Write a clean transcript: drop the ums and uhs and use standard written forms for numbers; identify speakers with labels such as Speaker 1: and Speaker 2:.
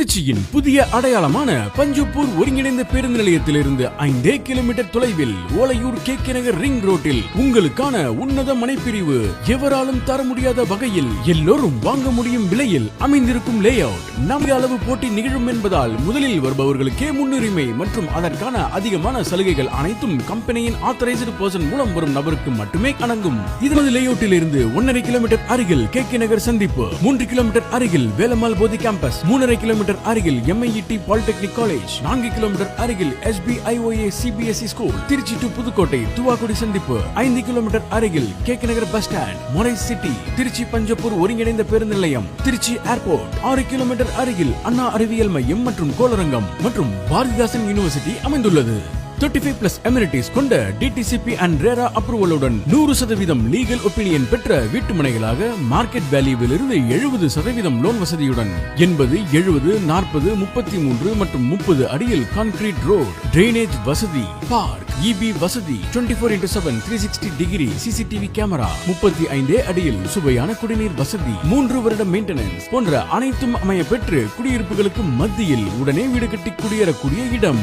Speaker 1: திருச்சியின் புதிய அடையாளமான பஞ்சப்பூர் ஒருங்கிணைந்த பேருந்து நிலையத்திலிருந்து 5 கிலோமீட்டர் தொலைவில் ஓலையூர் KK நகர் ரிங் ரோட்டில் உங்களுக்கான உன்னத மனைப்பிரிவு எவராலும் தர முடியாத வகையில் எல்லோரும் வாங்க முடியும் விலையில் அமைந்திருக்கும் லே அவுட். நம்பிய அளவு போட்டி நிகழும் என்பதால் முதலில் வருபவர்களுக்கே முன்னுரிமை மற்றும் அதற்கான அதிகமான சலுகைகள் அனைத்தும் கம்பெனியின் ஆத்தரைஸ்டு பர்சன் மூலம் வரும் நபருக்கு மட்டுமே அடங்கும். இதனது லே அவுட்டில் இருந்து 1.5 கிலோமீட்டர் அருகில் KK நகர் சந்திப்பு, 3 கிலோமீட்டர் அருகில் வேலம்மாள் போதி கேம்பஸ், 3.5 கிலோமீட்டர் அருகில் MIET பாலிடெக்னிக் காலேஜ், 4 கிலோமீட்டர் அருகில் SBIOA CBSE school, Trichy to Pudukkottai Thuvakudi சந்திப்பு, 5 கிலோமீட்டர் அருகில் KK Nagar bus stand, Morais city, Trichy Panjappur ஒருங்கிணைந்த பேருந்து நிலையம், திருச்சி ஏர்போர்ட், 6 கிலோமீட்டர் அருகில் அண்ணா அறிவியல் மையம் மற்றும் கோளரங்கம் மற்றும் பாரதிதாசன் யூனிவர்சிட்டி அமைந்துள்ளது. 35+ amenities கொண்ட DTCP and RERA அப்ரூவலுடன் 100% legal opinion பெற்ற வீட்டு மனைகளாக மார்க்கெட் வேல்யூவில் இருந்து 70% லோன் வசதியுடன் 80, 70, 40, 33 மற்றும் 30 அடியில் கான்கிரீட் ரோட், டிரைனேஜ் வசதி, பார்க், EB வசதி, 24/7 360 டிகிரி CCTV கேமரா, 35 அடியில் சுவையான குடிநீர் வசதி, 3 வருட மெயின்டெனன்ஸ் போன்ற அனைத்தும் அமைய பெற்று குடியிருப்புகளுக்கு மத்தியில் உடனே வீடு கட்டி குடியேறக்கூடிய இடம்.